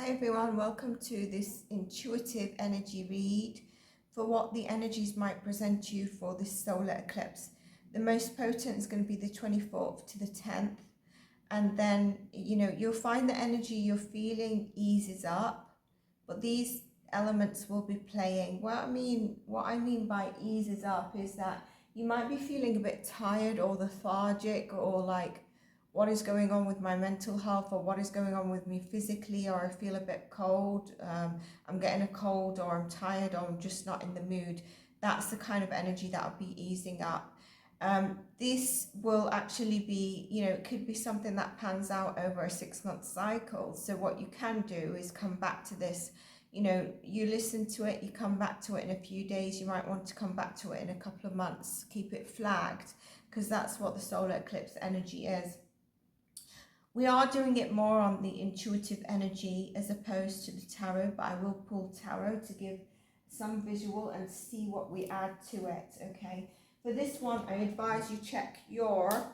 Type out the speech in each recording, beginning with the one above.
Hi everyone, welcome to this intuitive energy read for what the energies might present to you for this solar eclipse. The most potent is going to be the 24th to the 10th, and then you'll find the energy you're feeling eases up, but these elements will be playing. What I mean by eases up is that you might be feeling a bit tired or lethargic, or like, what is going on with my mental health, or what is going on with me physically, or I feel a bit cold, I'm getting a cold, or I'm tired, or I'm just not in the mood. That's the kind of energy that will be easing up. This will actually be, it could be something that pans out over a 6-month cycle. So what you can do is come back to this, you listen to it, you come back to it in a few days, you might want to come back to it in a couple of months, keep it flagged, because that's what the solar eclipse energy is. We are doing it more on the intuitive energy as opposed to the tarot, but I will pull tarot to give some visual and see what we add to it, okay? For this one, I advise you check your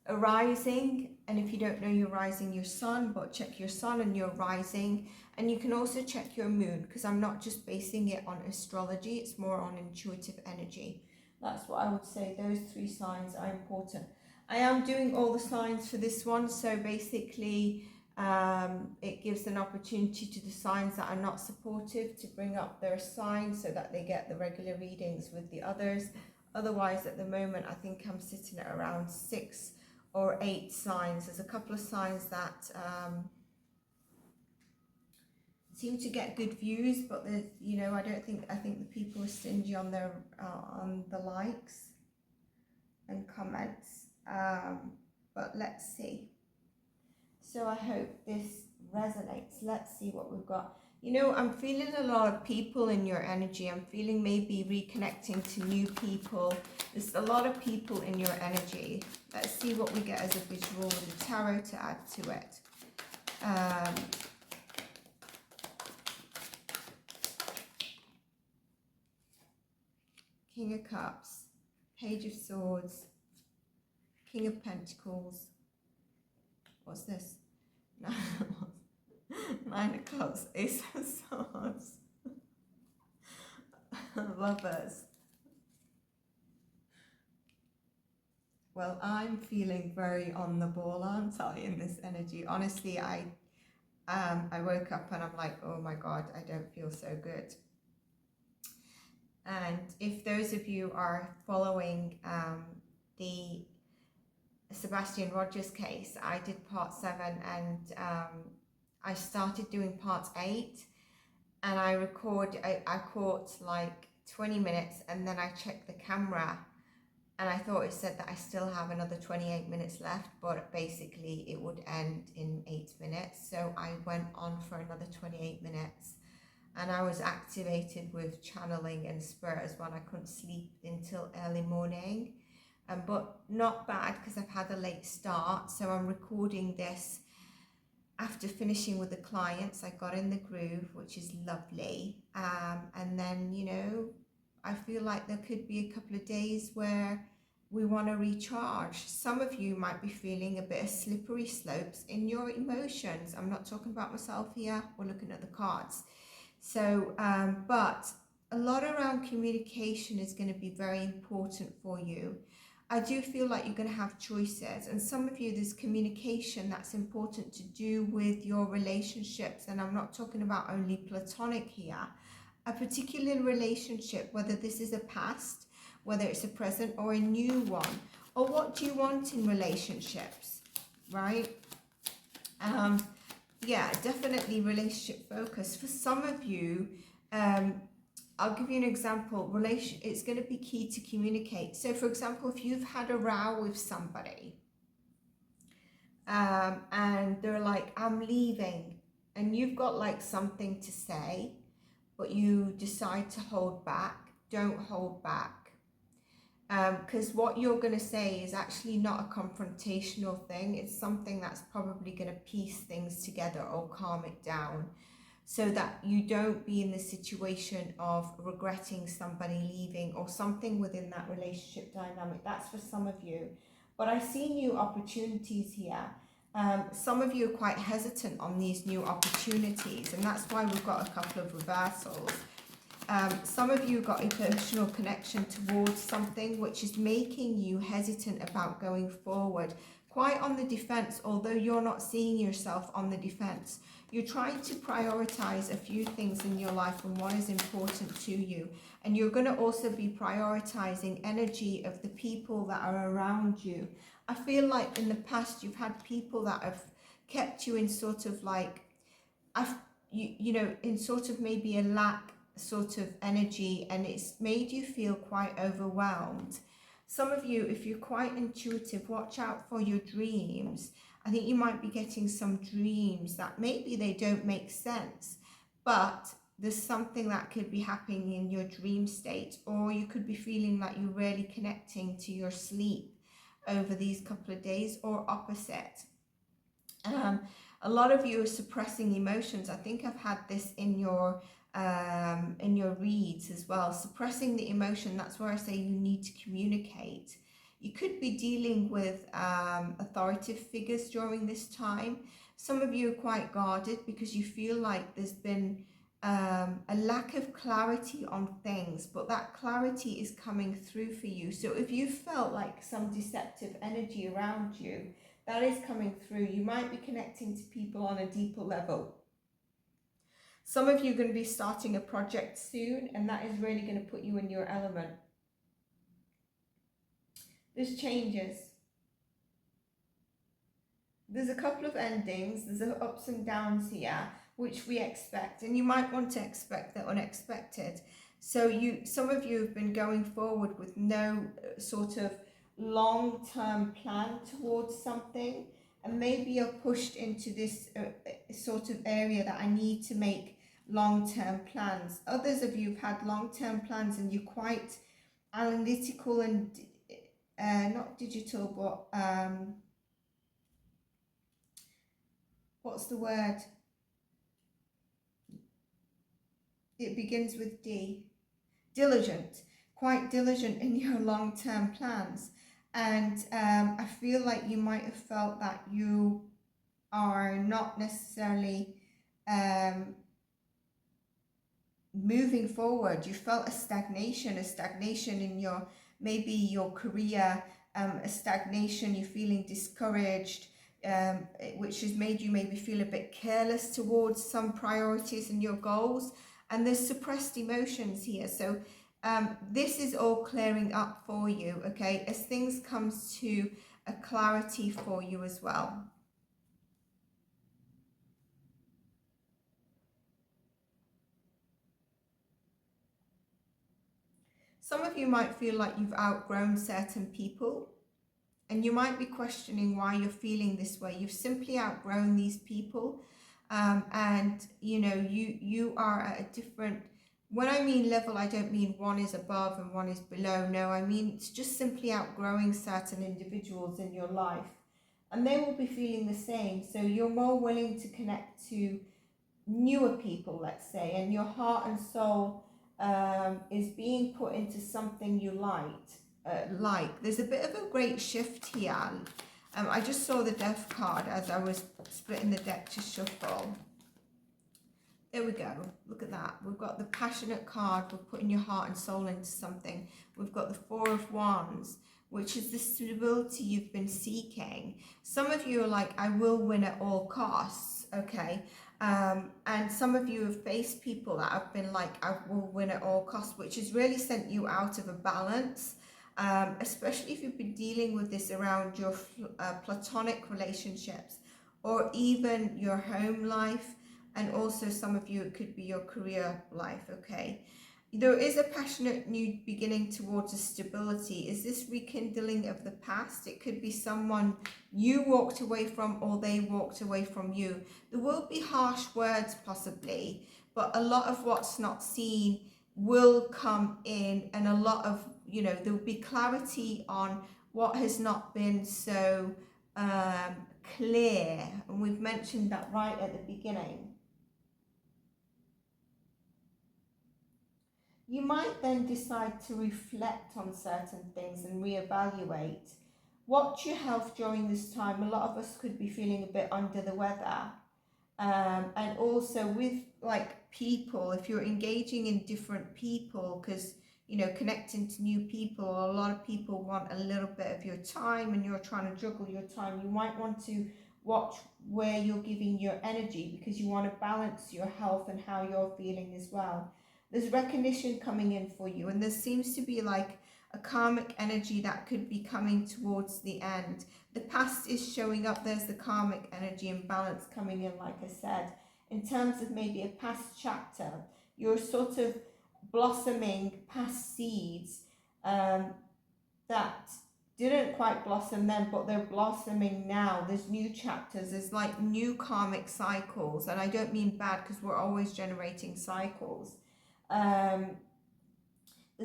rising, and if you don't know your rising, your sun, but check your sun and your rising, and you can also check your moon, because I'm not just basing it on astrology, it's more on intuitive energy. That's what I would say. Those 3 signs are important. I am doing all the signs for this one, so basically it gives an opportunity to the signs that are not supportive to bring up their signs so that they get the regular readings with the others. Otherwise, at the moment, I think I'm sitting at around 6 or 8 signs. There's a couple of signs that seem to get good views, but there's, I think the people are stingy on their on the likes and comments. But let's see. So I hope this resonates. Let's see what we've got. I'm feeling a lot of people in your energy. I'm feeling maybe reconnecting to new people. There's a lot of people in your energy. Let's see what we get as a visual with the tarot to add to it. King of Cups, Page of Swords, King of Pentacles. What's this? 9 of Cups, Ace of Swords, Lovers. Well, I'm feeling very on the ball, aren't I, in this energy? Honestly, I woke up and I'm like, oh my God, I don't feel so good. And if those of you are following the Sebastian Rogers case, I did part 7, and I started doing part 8, and I caught like 20 minutes, and then I checked the camera and I thought it said that I still have another 28 minutes left, but basically it would end in 8 minutes. So I went on for another 28 minutes. And I was activated with channeling and spirit as well. I couldn't sleep until early morning, but not bad because I've had a late start. So I'm recording this after finishing with the clients. I got in the groove, which is lovely. And then, I feel like there could be a couple of days where we want to recharge. Some of you might be feeling a bit of slippery slopes in your emotions. I'm not talking about myself here. We're looking at the cards. So, but a lot around communication is going to be very important for you. I do feel like you're going to have choices, and some of you, there's communication that's important to do with your relationships, and I'm not talking about only platonic here. A particular relationship, whether this is a past, whether it's a present or a new one, or what do you want in relationships, right? Yeah, definitely relationship focus. For some of you, I'll give you an example. It's going to be key to communicate. So for example, if you've had a row with somebody and they're like, I'm leaving, and you've got like something to say, but you decide to hold back, don't hold back. Because what you're going to say is actually not a confrontational thing. It's something that's probably going to piece things together or calm it down, so that you don't be in the situation of regretting somebody leaving or something within that relationship dynamic. That's for some of you. But I see new opportunities here. Some of you are quite hesitant on these new opportunities, and that's why we've got a couple of reversals. Some of you got a personal connection towards something which is making you hesitant about going forward. Quite on the defense, although you're not seeing yourself on the defense. You're trying to prioritize a few things in your life and what is important to you. And you're going to also be prioritizing energy of the people that are around you. I feel like in the past you've had people that have kept you in sort of like, you know, in sort of maybe a lack sort of energy, and it's made you feel quite overwhelmed. Some of you, if you're quite intuitive, watch out for your dreams. I think you might be getting some dreams that maybe they don't make sense, but there's something that could be happening in your dream state, or you could be feeling like you're really connecting to your sleep over these couple of days, or opposite. A lot of you are suppressing emotions. I think I've had this in your reads as well. Suppressing the emotion, that's where I say you need to communicate. You could be dealing with authoritative figures during this time. Some of you are quite guarded because you feel like there's been a lack of clarity on things, but that clarity is coming through for you. So if you felt like some deceptive energy around you, that is coming through. You might be connecting to people on a deeper level. Some of you are going to be starting a project soon, and that is really going to put you in your element. There's changes. There's a couple of endings. There's ups and downs here, which we expect, and you might want to expect the unexpected. So some of you have been going forward with no sort of long-term plan towards something, and maybe you're pushed into this sort of area that I need to make long-term plans. Others of you have had long-term plans, and you're quite analytical and not digital, but what's the word? It begins with D. Diligent. Quite diligent in your long-term plans. And I feel like you might have felt that you are not necessarily moving forward. You felt a stagnation in your, maybe your career, a stagnation, you're feeling discouraged, which has made you maybe feel a bit careless towards some priorities and your goals. And there's suppressed emotions here. So this is all clearing up for you, okay, as things comes to a clarity for you as well. Some of you might feel like you've outgrown certain people, and you might be questioning why you're feeling this way. You've simply outgrown these people, and you know, you are at a different, when I mean level, I don't mean one is above and one is below. No, I mean it's just simply outgrowing certain individuals in your life, and they will be feeling the same. So you're more willing to connect to newer people, let's say, and your heart and soul is being put into something you like. There's a bit of a great shift here. I just saw the Death card as I was splitting the deck to shuffle. There we go. Look at that. We've got the Passionate card. We're putting your heart and soul into something. We've got the Four of Wands, which is the stability you've been seeking. Some of you are like, I will win at all costs, okay? And some of you have faced people that have been like, I will win at all costs, which has really sent you out of a balance, especially if you've been dealing with this around your platonic relationships, or even your home life, and also some of you, it could be your career life, okay? There is a passionate new beginning towards a stability. Is this rekindling of the past? It could be someone you walked away from, or they walked away from you. There will be harsh words possibly, but a lot of what's not seen will come in, and a lot of, you know, there will be clarity on what has not been so clear. And we've mentioned that right at the beginning. You might then decide to reflect on certain things and reevaluate. Watch your health during this time. A lot of us could be feeling a bit under the weather. And also with like people, if you're engaging in different people, because you know, connecting to new people, a lot of people want a little bit of your time and you're trying to juggle your time. You might want to watch where you're giving your energy, because you want to balance your health and how you're feeling as well. There's recognition coming in for you, and there seems to be like a karmic energy that could be coming towards the end. The past is showing up. There's the karmic energy and balance coming in, like I said. In terms of maybe a past chapter, you're sort of blossoming past seeds that didn't quite blossom then, but they're blossoming now. There's new chapters, there's like new karmic cycles, and I don't mean bad, because we're always generating cycles. There's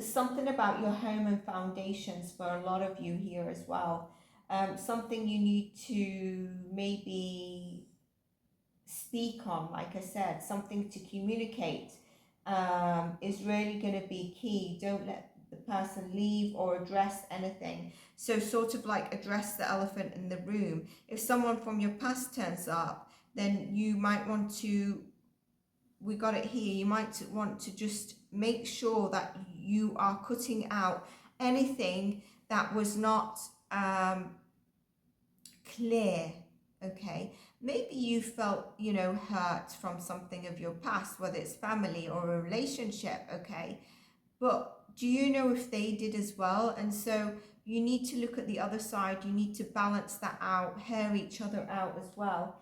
something about your home and foundations for a lot of you here as well. Something you need to maybe speak on, like I said, something to communicate is really going to be key. Don't let the person leave or address anything. So sort of like address the elephant in the room. If someone from your past turns up, then you might want to, we got it here, you might want to just make sure that you are cutting out anything that was not clear, okay? Maybe you felt, you know, hurt from something of your past, whether it's family or a relationship, okay? But do you know if they did as well? And so you need to look at the other side. You need to balance that out, hear each other out as well.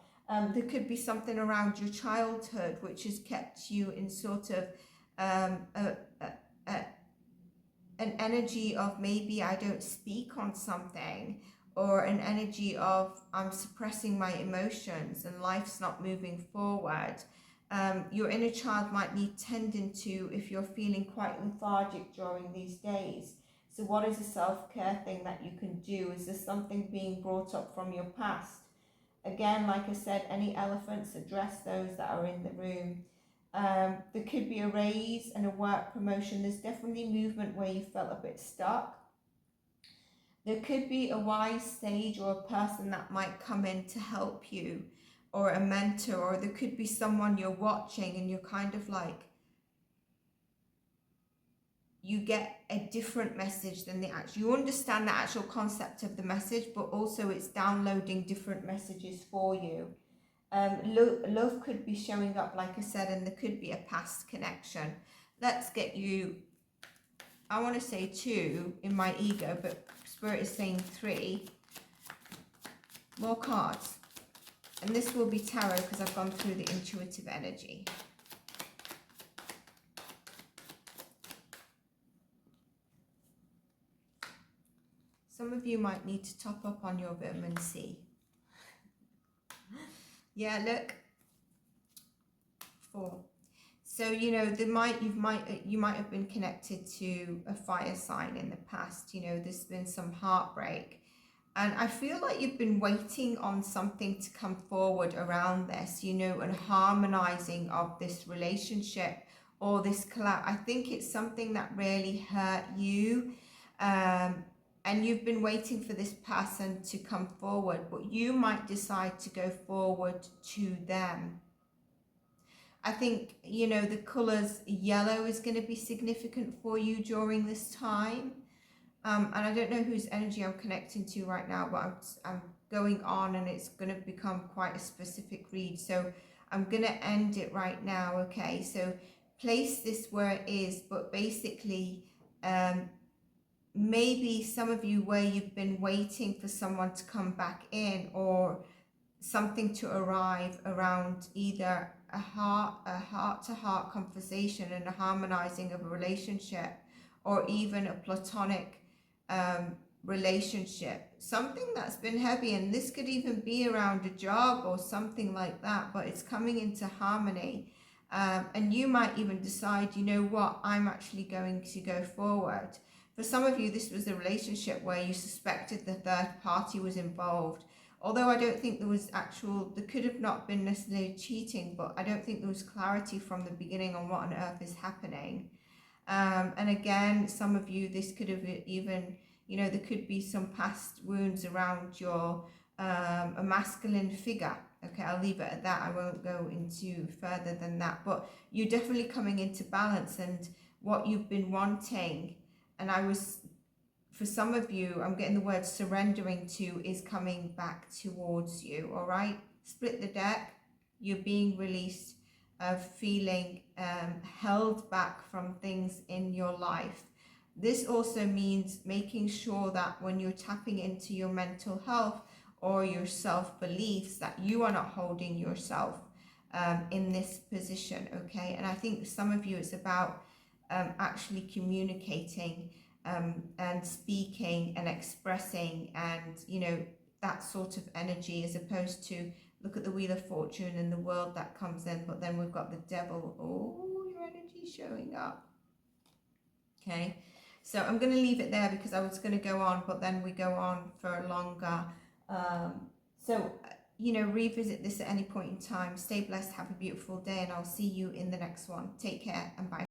There could be something around your childhood which has kept you in sort of an energy of maybe I don't speak on something, or an energy of I'm suppressing my emotions and life's not moving forward. Your inner child might need tending to if you're feeling quite lethargic during these days. So what is a self-care thing that you can do? Is there something being brought up from your past? Again, like I said, any elephants, address those that are in the room. There could be a raise and a work promotion. There's definitely movement where you felt a bit stuck. There could be a wise sage or a person that might come in to help you, or a mentor, or there could be someone you're watching and you're kind of like, you get a different message than the actual, you understand the actual concept of the message, but also it's downloading different messages for you. Love could be showing up, like I said, and there could be a past connection. Let's get you, I want to say 2 in my ego, but Spirit is saying 3. More cards. And this will be tarot because I've gone through the intuitive energy. Some of you might need to top up on your vitamin C. Yeah, look. 4. So, you know, you might have been connected to a fire sign in the past. You know, there's been some heartbreak. And I feel like you've been waiting on something to come forward around this, you know, and harmonizing of this relationship or this collab. I think it's something that really hurt you. And you've been waiting for this person to come forward, but you might decide to go forward to them. I think, you know, the colours yellow is going to be significant for you during this time. And I don't know whose energy I'm connecting to right now, but I'm going on and it's going to become quite a specific read. So I'm going to end it right now, okay? So place this where it is, but basically maybe some of you where you've been waiting for someone to come back in, or something to arrive around either a heart-to-heart conversation and a harmonizing of a relationship, or even a platonic relationship, something that's been heavy. And this could even be around a job or something like that, but it's coming into harmony. And you might even decide, you know what, I'm actually going to go forward. For some of you, this was a relationship where you suspected the third party was involved. Although I don't think there was there could have not been necessarily cheating, but I don't think there was clarity from the beginning on what on earth is happening. And again, some of you, this could have even, You know, there could be some past wounds around your a masculine figure. Okay, I'll leave it at that. I won't go into further than that. But you're definitely coming into balance, and what you've been wanting, and for some of you, I'm getting the word surrendering to, is coming back towards you. All right, split the deck. You're being released of feeling held back from things in your life. This also means making sure that when you're tapping into your mental health or your self-beliefs, that you are not holding yourself in this position, okay? And I think some of you, it's about actually communicating and speaking and expressing, and, you know, that sort of energy, as opposed to look at the Wheel of Fortune and the world that comes in, but then we've got the devil. Oh, your energy showing up. Okay, so I'm going to leave it there because I was going to go on, but then we go on for longer. So, you know, revisit this at any point in time. Stay blessed, have a beautiful day, and I'll see you in the next one. Take care and bye.